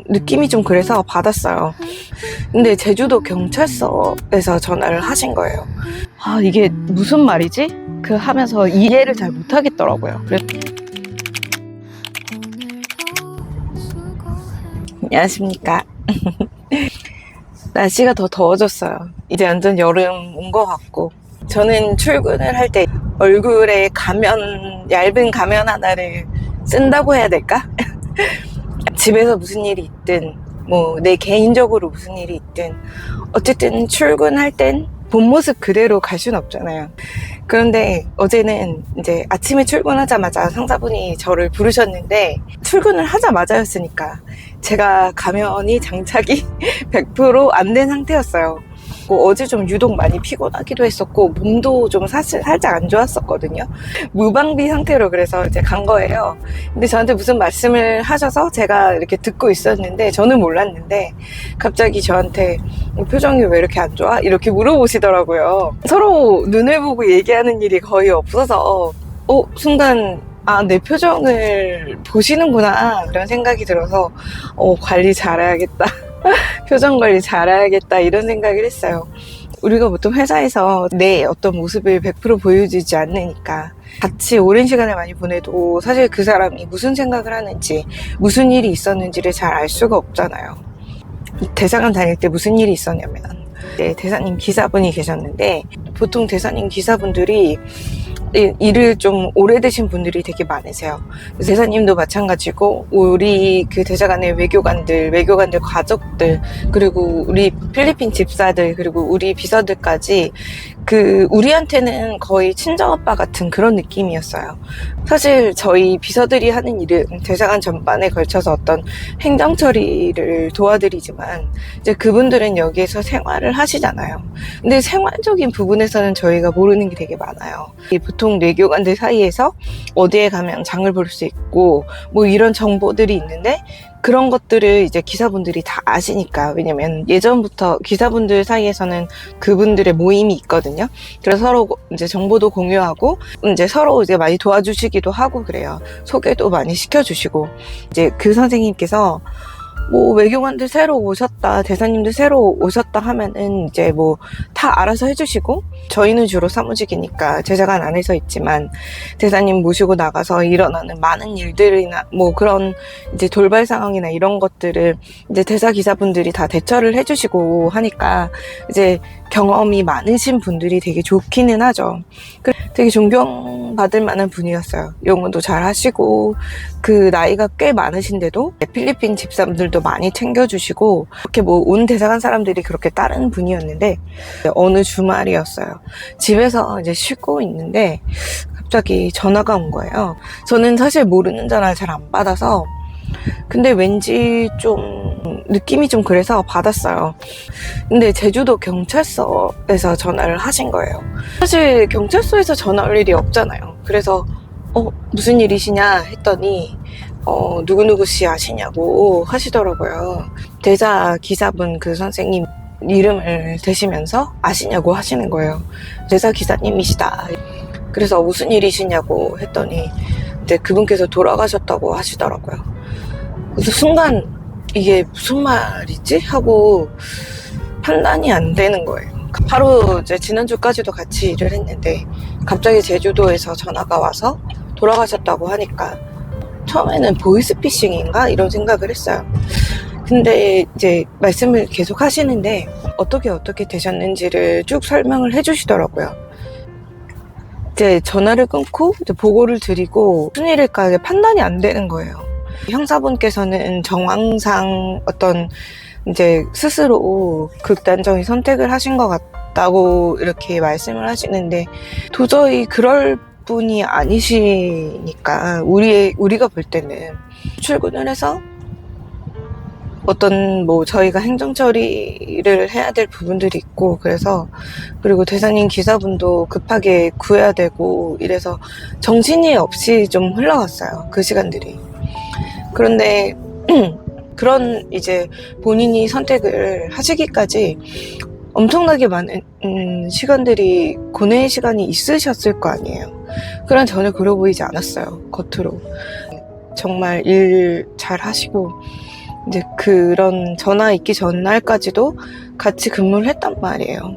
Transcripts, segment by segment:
느낌이 좀 그래서 받았어요. 근데 제주도 경찰서에서 전화를 하신 거예요. 아, 이게 무슨 말이지? 그 하면서 이해를 잘 못하겠더라고요. 안녕하십니까. 날씨가 더 더워졌어요. 이제 완전 여름 온 것 같고, 저는 출근을 할 때 얼굴에 얇은 가면 하나를 쓴다고 해야 될까? 집에서 무슨 일이 있든 뭐 내 개인적으로 무슨 일이 있든 어쨌든 출근할 땐 본 모습 그대로 갈 수는 없잖아요. 그런데 어제는 이제 아침에 출근하자마자 상사분이 저를 부르셨는데, 출근을 하자마자였으니까 제가 가면이 장착이 100% 안 된 상태였어요. 어제 좀 유독 많이 피곤하기도 했었고 몸도 좀 사실 살짝 안 좋았었거든요. 무방비 상태로 그래서 이제 간 거예요. 근데 저한테 무슨 말씀을 하셔서 제가 이렇게 듣고 있었는데, 저는 몰랐는데 갑자기 저한테 표정이 왜 이렇게 안 좋아? 이렇게 물어보시더라고요. 서로 눈을 보고 얘기하는 일이 거의 없어서 순간 내 표정을 보시는구나 이런 생각이 들어서 관리 잘해야겠다. 표정 관리 잘해야겠다 이런 생각을 했어요. 우리가 보통 회사에서 내 어떤 모습을 100% 보여주지 않으니까 같이 오랜 시간을 많이 보내도 사실 그 사람이 무슨 생각을 하는지, 무슨 일이 있었는지를 잘 알 수가 없잖아요. 대사관 다닐 때 무슨 일이 있었냐면, 대사님 기사분이 계셨는데, 보통 대사님 기사분들이 일을 좀 오래되신 분들이 되게 많으세요. 대사님도 마찬가지고, 우리 그 대사관의 외교관들 가족들, 그리고 우리 필리핀 집사들, 그리고 우리 비서들까지 우리한테는 거의 친정아빠 같은 그런 느낌이었어요. 사실 저희 비서들이 하는 일은 대사관 전반에 걸쳐서 어떤 행정 처리를 도와드리지만, 이제 그분들은 여기에서 생활을 하시잖아요. 근데 생활적인 부분에서는 저희가 모르는 게 되게 많아요. 보통 외교관들 사이에서 어디에 가면 장을 볼 수 있고 뭐 이런 정보들이 있는데, 그런 것들을 이제 기사분들이 다 아시니까. 왜냐면 예전부터 기사분들 사이에서는 그분들의 모임이 있거든요. 그래서 서로 이제 정보도 공유하고 이제 서로 이제 많이 도와주시기도 하고 그래요. 소개도 많이 시켜주시고, 이제 그 선생님께서 뭐 외교관들 새로 오셨다, 대사님들 새로 오셨다 하면은 이제 뭐 다 알아서 해주시고, 저희는 주로 사무직이니까 대사관 안에서 있지만 대사님 모시고 나가서 일어나는 많은 일들이나 뭐 그런 이제 돌발 상황이나 이런 것들을 이제 대사 기사분들이 다 대처를 해주시고 하니까 이제 경험이 많으신 분들이 되게 좋기는 하죠. 되게 존경받을 만한 분이었어요. 영어도 잘 하시고, 그 나이가 꽤 많으신데도 필리핀 집사분들도 많이 챙겨주시고, 이렇게 뭐 온 대사관 사람들이 그렇게 따르는 분이었는데, 어느 주말이었어요. 집에서 이제 쉬고 있는데 갑자기 전화가 온 거예요. 저는 사실 모르는 전화를 잘 안 받아서, 근데 왠지 좀 느낌이 좀 그래서 받았어요. 근데 제주도 경찰서에서 전화를 하신 거예요. 사실 경찰서에서 전화 올 일이 없잖아요. 그래서 무슨 일이시냐 했더니 누구누구 씨 아시냐고 하시더라고요. 대사 기사분 그 선생님 이름을 대시면서 아시냐고 하시는 거예요. 대사 기사님이시다. 그래서 무슨 일이시냐고 했더니 이제 그분께서 돌아가셨다고 하시더라고요. 그래서 순간 이게 무슨 말이지? 하고 판단이 안 되는 거예요. 바로 이제 지난주까지도 같이 일을 했는데 갑자기 제주도에서 전화가 와서 돌아가셨다고 하니까 처음에는 보이스피싱인가? 이런 생각을 했어요. 근데 이제 말씀을 계속 하시는데 어떻게 되셨는지를 쭉 설명을 해주시더라고요. 이제 전화를 끊고 이제 보고를 드리고 무슨 일일까 판단이 안 되는 거예요. 형사분께서는 정황상 어떤 이제 스스로 극단적인 선택을 하신 것 같다고 이렇게 말씀을 하시는데, 도저히 그럴 분이 아니시니까 우리가 볼 때는 출근을 해서 어떤 뭐 저희가 행정 처리를 해야 될 부분들이 있고, 그리고 대사님 기사분도 급하게 구해야 되고 이래서 정신이 없이 좀 흘러갔어요, 그 시간들이. 그런데 그런 이제 본인이 선택을 하시기까지 엄청나게 많은 시간들이 고뇌의 시간이 있으셨을 거 아니에요. 그런 전혀 그러 보이지 않았어요, 겉으로. 정말 일 잘 하시고 이제 그런 전화 있기 전날까지도 같이 근무를 했단 말이에요.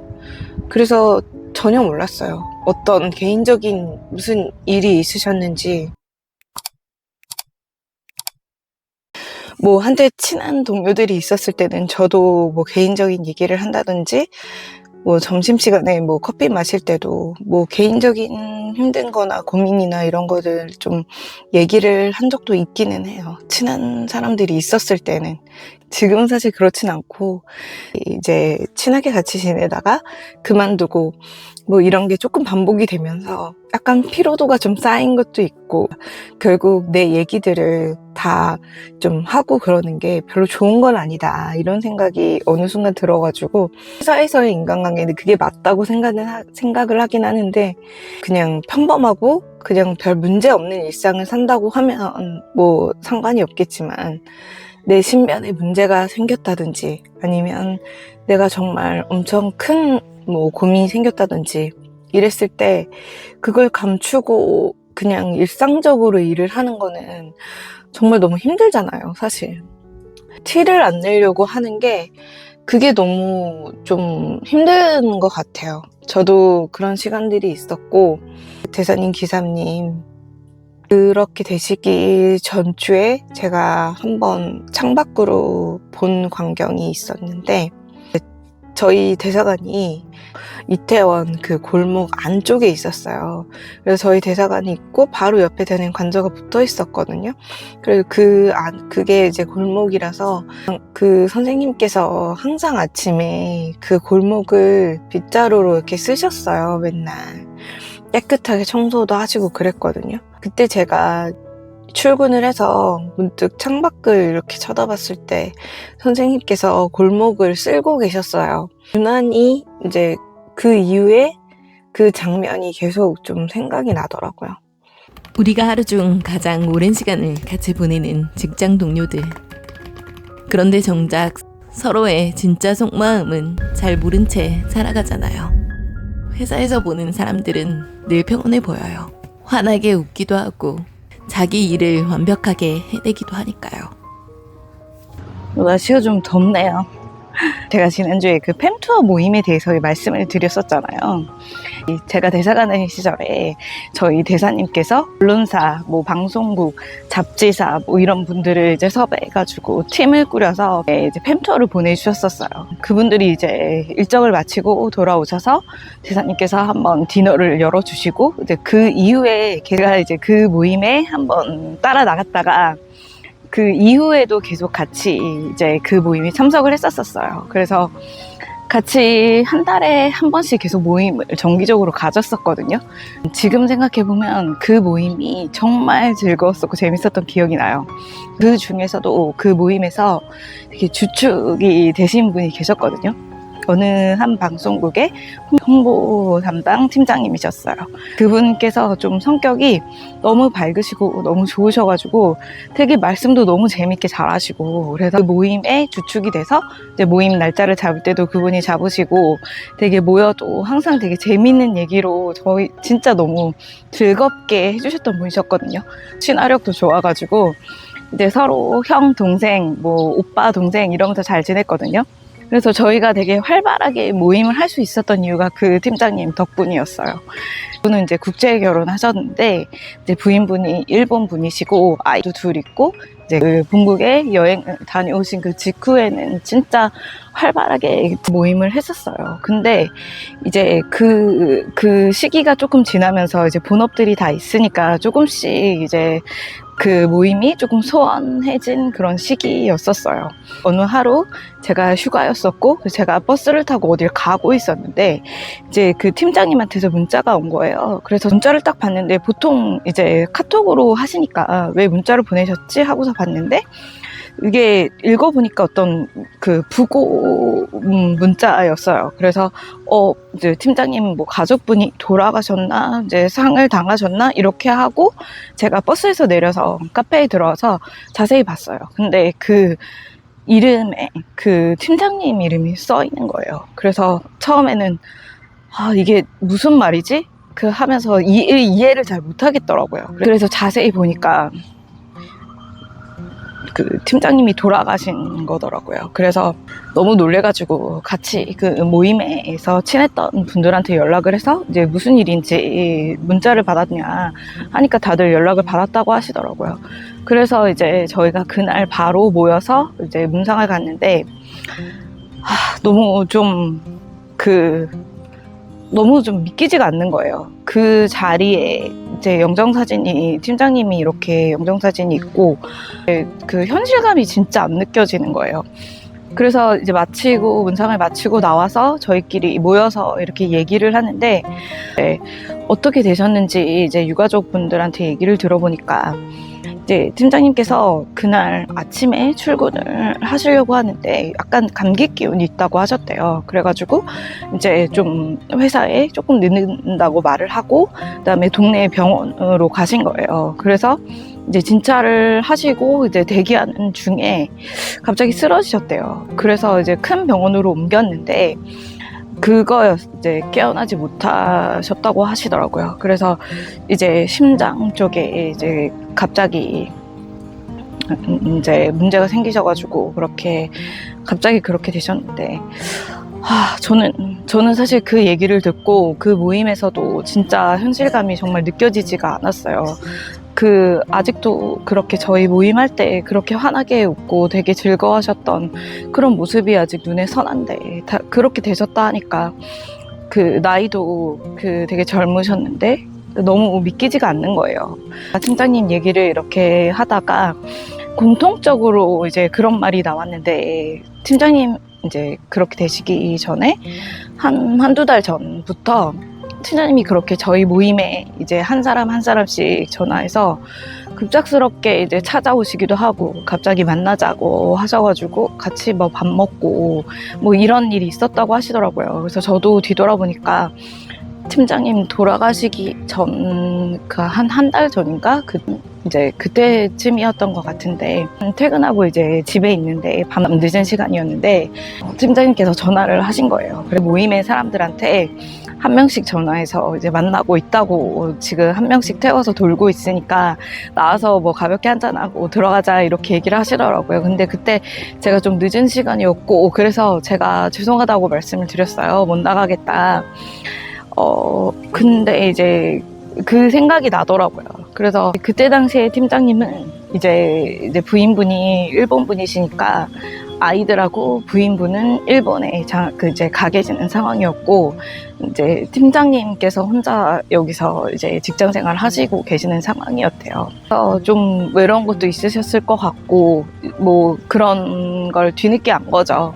그래서 전혀 몰랐어요. 어떤 개인적인 무슨 일이 있으셨는지. 뭐 한때 친한 동료들이 있었을 때는 저도 뭐 개인적인 얘기를 한다든지 뭐 점심시간에 뭐 커피 마실 때도 뭐 개인적인 힘든 거나 고민이나 이런 거를 좀 얘기를 한 적도 있기는 해요. 친한 사람들이 있었을 때는. 지금은 사실 그렇진 않고 이제 친하게 같이 지내다가 그만두고 뭐 이런 게 조금 반복이 되면서 약간 피로도가 좀 쌓인 것도 있고 결국 내 얘기들을 다 좀 하고 그러는 게 별로 좋은 건 아니다 이런 생각이 어느 순간 들어가지고 회사에서의 인간관계는 그게 맞다고 생각을 하긴 하는데 그냥 평범하고 그냥 별 문제 없는 일상을 산다고 하면 뭐 상관이 없겠지만 내 신변에 문제가 생겼다든지 아니면 내가 정말 엄청 큰 뭐 고민이 생겼다든지 이랬을 때 그걸 감추고 그냥 일상적으로 일을 하는 거는 정말 너무 힘들잖아요, 사실. 티를 안 내려고 하는 게 그게 너무 좀 힘든 것 같아요. 저도 그런 시간들이 있었고 대사님, 기사님 그렇게 되시기 전주에 제가 한번 창밖으로 본 광경이 있었는데 저희 대사관이 이태원 그 골목 안쪽에 있었어요. 그래서 저희 대사관이 있고 바로 옆에 되는 관저가 붙어 있었거든요. 그래서 그게 이제 골목이라서 그 선생님께서 항상 아침에 그 골목을 빗자루로 이렇게 쓰셨어요, 맨날. 깨끗하게 청소도 하시고 그랬거든요. 그때 제가 출근을 해서 문득 창밖을 이렇게 쳐다봤을 때 선생님께서 골목을 쓸고 계셨어요. 유난히 이제 그 이후에 그 장면이 계속 좀 생각이 나더라고요. 우리가 하루 중 가장 오랜 시간을 같이 보내는 직장 동료들. 그런데 정작 서로의 진짜 속마음은 잘 모른 채 살아가잖아요. 회사에서 보는 사람들은 늘 평온해 보여요. 환하게 웃기도 하고 자기 일을 완벽하게 해내기도 하니까요. 날씨가 좀 덥네요. 제가 지난주에 그 팸투어 모임에 대해서 말씀을 드렸었잖아요. 제가 대사관의 시절에 저희 대사님께서 언론사, 뭐 방송국, 잡지사 뭐 이런 분들을 이제 섭외해가지고 팀을 꾸려서 이제 팸투어를 보내주셨었어요. 그분들이 이제 일정을 마치고 돌아오셔서 대사님께서 한번 디너를 열어주시고 이제 그 이후에 제가 이제 그 모임에 한번 따라 나갔다가 그 이후에도 계속 같이 이제 그 모임에 참석을 했었어요. 그래서 같이 한 달에 한 번씩 계속 모임을 정기적으로 가졌었거든요. 지금 생각해보면 그 모임이 정말 즐거웠었고 재밌었던 기억이 나요. 그 중에서도 그 모임에서 되게 주축이 되신 분이 계셨거든요. 어느 한 방송국의 홍보 담당 팀장님이셨어요. 그분께서 좀 성격이 너무 밝으시고 너무 좋으셔가지고 되게 말씀도 너무 재밌게 잘하시고 그래서 그 모임의 주축이 돼서 이제 모임 날짜를 잡을 때도 그분이 잡으시고 되게 모여도 항상 되게 재밌는 얘기로 저희 진짜 너무 즐겁게 해주셨던 분이셨거든요. 친화력도 좋아가지고 이제 서로 형, 동생, 뭐 오빠, 동생 이러면서 잘 지냈거든요. 그래서 저희가 되게 활발하게 모임을 할 수 있었던 이유가 그 팀장님 덕분이었어요. 그분은 이제 국제 결혼하셨는데 이제 부인분이 일본 분이시고 아이도 둘 있고 이제 그 본국에 여행을 다녀오신 그 직후에는 진짜 활발하게 모임을 했었어요. 근데 이제 그 시기가 조금 지나면서 이제 본업들이 다 있으니까 조금씩 이제 그 모임이 조금 소원해진 그런 시기였었어요. 어느 하루 제가 휴가였었고 제가 버스를 타고 어딜 가고 있었는데 이제 그 팀장님한테서 문자가 온 거예요. 그래서 문자를 딱 봤는데 보통 이제 카톡으로 하시니까 왜 문자를 보내셨지 하고서 봤는데 이게 읽어보니까 어떤 그 부고 문자였어요. 그래서 이제 팀장님 뭐 가족분이 돌아가셨나 이제 상을 당하셨나 이렇게 하고 제가 버스에서 내려서 카페에 들어와서 자세히 봤어요. 근데 그 이름에 그 팀장님 이름이 써 있는 거예요. 그래서 처음에는 이게 무슨 말이지? 그 하면서 이해를 잘 못하겠더라고요. 그래서 자세히 보니까 그 팀장님이 돌아가신 거더라고요. 그래서 너무 놀래가지고 같이 그 모임에서 친했던 분들한테 연락을 해서 이제 무슨 일인지 문자를 받았냐 하니까 다들 연락을 받았다고 하시더라고요. 그래서 이제 저희가 그날 바로 모여서 이제 문상을 갔는데 너무 좀 믿기지가 않는 거예요. 그 자리에 이제 영정사진이, 팀장님이 이렇게 영정사진이 있고, 그 현실감이 진짜 안 느껴지는 거예요. 그래서 이제 문상을 마치고 나와서 저희끼리 모여서 이렇게 얘기를 하는데, 어떻게 되셨는지 이제 유가족분들한테 얘기를 들어보니까, 이제 팀장님께서 그날 아침에 출근을 하시려고 하는데 약간 감기 기운이 있다고 하셨대요. 그래가지고 이제 좀 회사에 조금 늦는다고 말을 하고 그다음에 동네 병원으로 가신 거예요. 그래서 이제 진찰을 하시고 이제 대기하는 중에 갑자기 쓰러지셨대요. 그래서 이제 큰 병원으로 옮겼는데 이제 깨어나지 못하셨다고 하시더라고요. 그래서 이제 심장 쪽에 이제 갑자기 이제 문제가 생기셔가지고 갑자기 그렇게 되셨는데, 저는 사실 그 얘기를 듣고 그 모임에서도 진짜 현실감이 정말 느껴지지가 않았어요. 아직도 그렇게 저희 모임할 때 그렇게 환하게 웃고 되게 즐거워하셨던 그런 모습이 아직 눈에 선한데, 그렇게 되셨다 하니까 나이도 되게 젊으셨는데 너무 믿기지가 않는 거예요. 팀장님 얘기를 이렇게 하다가 공통적으로 이제 그런 말이 나왔는데, 팀장님 이제 그렇게 되시기 전에 한두 달 전부터 팀장님이 그렇게 저희 모임에 이제 한 사람씩 전화해서 급작스럽게 이제 찾아오시기도 하고 갑자기 만나자고 하셔가지고 같이 뭐 밥 먹고 뭐 이런 일이 있었다고 하시더라고요. 그래서 저도 뒤돌아보니까 팀장님 돌아가시기 전 한 달 전인가 이제 그때쯤이었던 것 같은데, 퇴근하고 이제 집에 있는데 밤 늦은 시간이었는데 팀장님께서 전화를 하신 거예요. 그래서 모임의 사람들한테 한 명씩 전화해서 이제 만나고 있다고, 지금 한 명씩 태워서 돌고 있으니까 나와서 뭐 가볍게 한잔하고 들어가자 이렇게 얘기를 하시더라고요. 근데 그때 제가 좀 늦은 시간이었고 그래서 제가 죄송하다고 말씀을 드렸어요. 못 나가겠다. 근데 이제 그 생각이 나더라고요. 그래서 그때 당시에 팀장님은 이제 부인분이 일본 분이시니까 아이들하고 부인분은 일본에 이제 가 계시는 상황이었고, 이제 팀장님께서 혼자 여기서 이제 직장 생활 하시고 계시는 상황이었대요. 그래서 좀 외로운 것도 있으셨을 것 같고, 뭐 그런 걸 뒤늦게 안 거죠.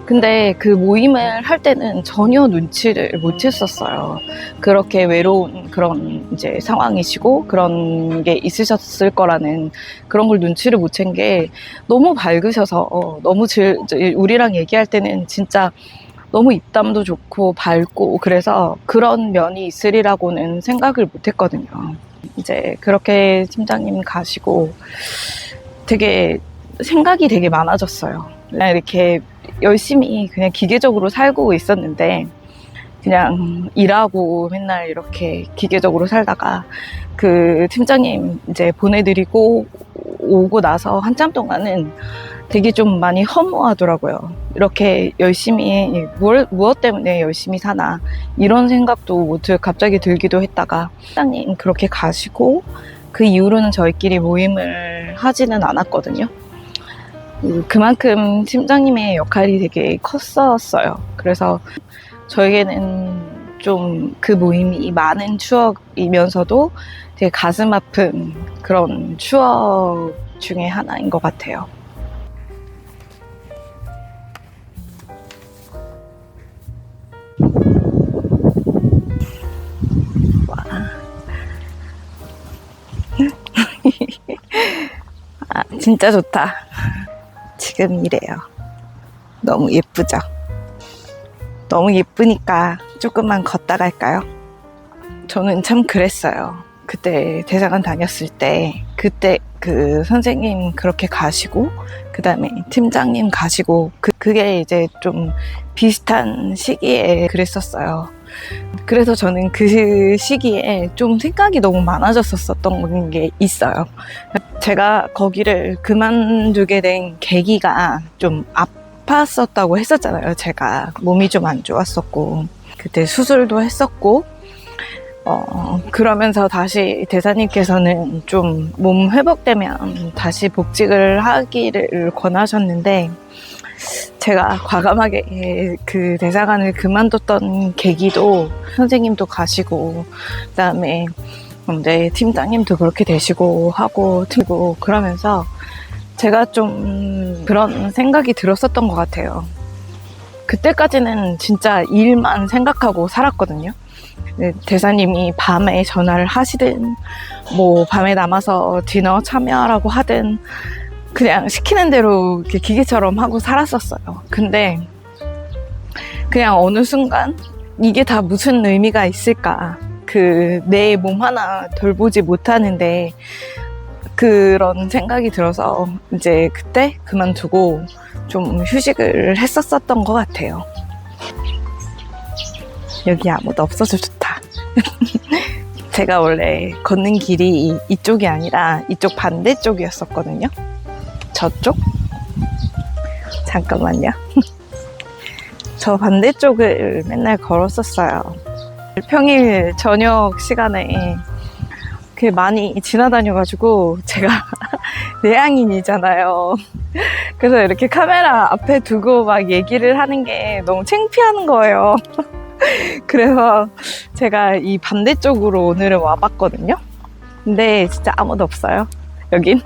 근데 그 모임을 할 때는 전혀 눈치를 못 챘었어요. 그렇게 외로운 그런 이제 상황이시고 그런 게 있으셨을 거라는 그런 걸 눈치를 못 챈 게 너무 밝으셔서 너무 우리랑 얘기할 때는 진짜 너무 입담도 좋고 밝고 그래서 그런 면이 있으리라고는 생각을 못 했거든요. 이제 그렇게 팀장님 가시고 되게 생각이 되게 많아졌어요. 그냥 이렇게 열심히 그냥 기계적으로 살고 있었는데 그냥 일하고 맨날 이렇게 기계적으로 살다가 그 팀장님 이제 보내드리고 오고 나서 한참 동안은 되게 좀 많이 허무하더라고요. 이렇게 열심히 무엇 때문에 열심히 사나 이런 생각도 갑자기 들기도 했다가 팀장님 그렇게 가시고 그 이후로는 저희끼리 모임을 하지는 않았거든요. 그만큼 팀장님의 역할이 되게 컸었어요. 그래서 저에게는 좀 그 모임이 많은 추억이면서도 되게 가슴 아픈 그런 추억 중에 하나인 것 같아요. 진짜 좋다. 지금 이래요. 너무 예쁘죠? 너무 예쁘니까 조금만 걷다 갈까요? 저는 참 그랬어요. 그때 대사관 다녔을 때 그때 그 선생님 그렇게 가시고 그 다음에 팀장님 가시고 그게 이제 좀 비슷한 시기에 그랬었어요. 그래서 저는 그 시기에 좀 생각이 너무 많아졌었던 게 있어요. 제가 거기를 그만두게 된 계기가 좀 아팠었다고 했었잖아요. 제가 몸이 좀 안 좋았었고 그때 수술도 했었고 그러면서 다시 대사님께서는 좀 몸 회복되면 다시 복직을 하기를 권하셨는데 제가 과감하게 그 대사관을 그만뒀던 계기도 선생님도 가시고 그다음에 이제 팀장님도 그렇게 되시고 하고 틀고 그러면서 제가 좀 그런 생각이 들었었던 것 같아요. 그때까지는 진짜 일만 생각하고 살았거든요. 대사님이 밤에 전화를 하시든 뭐 밤에 남아서 디너 참여하라고 하든 그냥 시키는 대로 이렇게 기계처럼 하고 살았었어요. 근데 그냥 어느 순간 이게 다 무슨 의미가 있을까? 그 내 몸 하나 돌보지 못하는데 그런 생각이 들어서 이제 그때 그만두고 좀 휴식을 했었던 것 같아요. 여기 아무도 없어서 좋다. 제가 원래 걷는 길이 이쪽이 아니라 이쪽 반대쪽이었었거든요. 저쪽? 잠깐만요. 저 반대쪽을 맨날 걸었었어요. 평일 저녁 시간에 그 많이 지나다녀가지고 제가 내향인이잖아요. 그래서 이렇게 카메라 앞에 두고 막 얘기를 하는 게 너무 창피한 거예요. 그래서 제가 이 반대쪽으로 오늘은 와봤거든요. 근데 진짜 아무도 없어요. 여긴.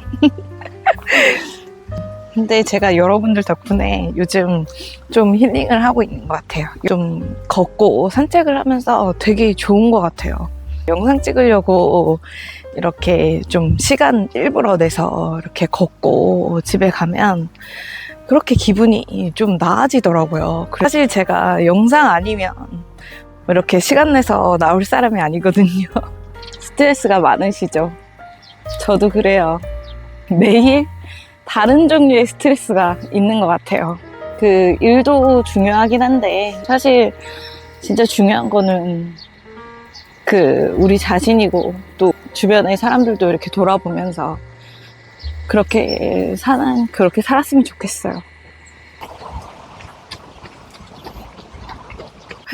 근데 제가 여러분들 덕분에 요즘 좀 힐링을 하고 있는 것 같아요. 좀 걷고 산책을 하면서 되게 좋은 것 같아요. 영상 찍으려고 이렇게 좀 시간 일부러 내서 이렇게 걷고 집에 가면 그렇게 기분이 좀 나아지더라고요. 사실 제가 영상 아니면 이렇게 시간 내서 나올 사람이 아니거든요. 스트레스가 많으시죠? 저도 그래요. 매일 다른 종류의 스트레스가 있는 것 같아요. 그 일도 중요하긴 한데 사실 진짜 중요한 거는 그 우리 자신이고 또 주변의 사람들도 이렇게 돌아보면서 그렇게 살았으면 좋겠어요.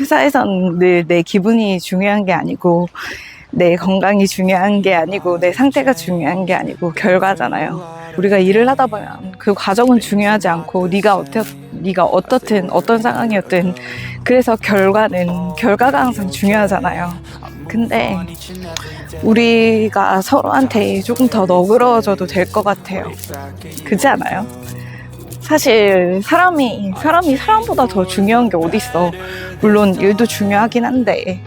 회사에선 늘 내 기분이 중요한 게 아니고 내 건강이 중요한 게 아니고 내 상태가 중요한 게 아니고 결과잖아요. 우리가 일을 하다 보면 그 과정은 중요하지 않고 네가 어떻든 어떤 상황이었든 그래서 결과가 항상 중요하잖아요. 근데 우리가 서로한테 조금 더 너그러워져도 될 것 같아요. 그렇지 않아요? 사실 사람이 사람보다 더 중요한 게 어딨어. 물론 일도 중요하긴 한데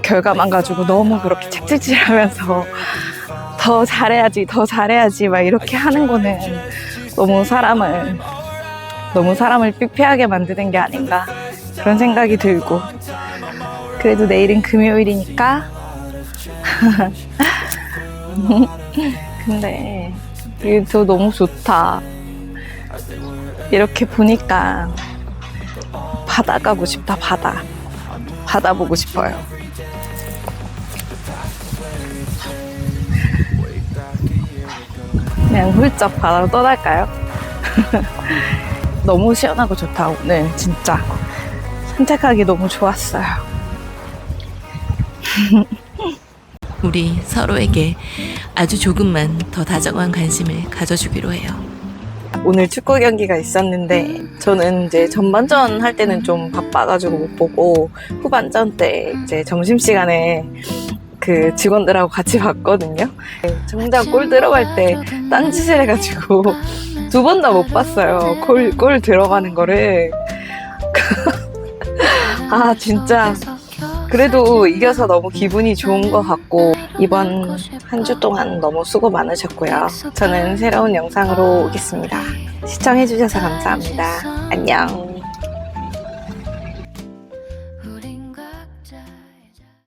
결과만 가지고 너무 그렇게 책찍질하면서 더 잘해야지 막 이렇게 하는 거는 너무 사람을 피폐하게 만드는 게 아닌가 그런 생각이 들고 그래도 내일은 금요일이니까 근데 이게 너무 좋다. 이렇게 보니까 바다 가고 싶다. 바다 보고 싶어요. 그냥 훌쩍 바다로 떠날까요? 너무 시원하고 좋다. 오늘 진짜 산책하기 너무 좋았어요. 우리 서로에게 아주 조금만 더 다정한 관심을 가져주기로 해요. 오늘 축구 경기가 있었는데 저는 이제 전반전 할 때는 좀 바빠가지고 못 보고 후반전 때 이제 점심시간에 그 직원들하고 같이 봤거든요. 정작 골 들어갈 때 딴짓을 해가지고 2번 다 못 봤어요. 골 들어가는 거를. 아 진짜 그래도 이겨서 너무 기분이 좋은 것 같고 이번 한 주 동안 너무 수고 많으셨고요. 저는 새로운 영상으로 오겠습니다. 시청해주셔서 감사합니다. 안녕.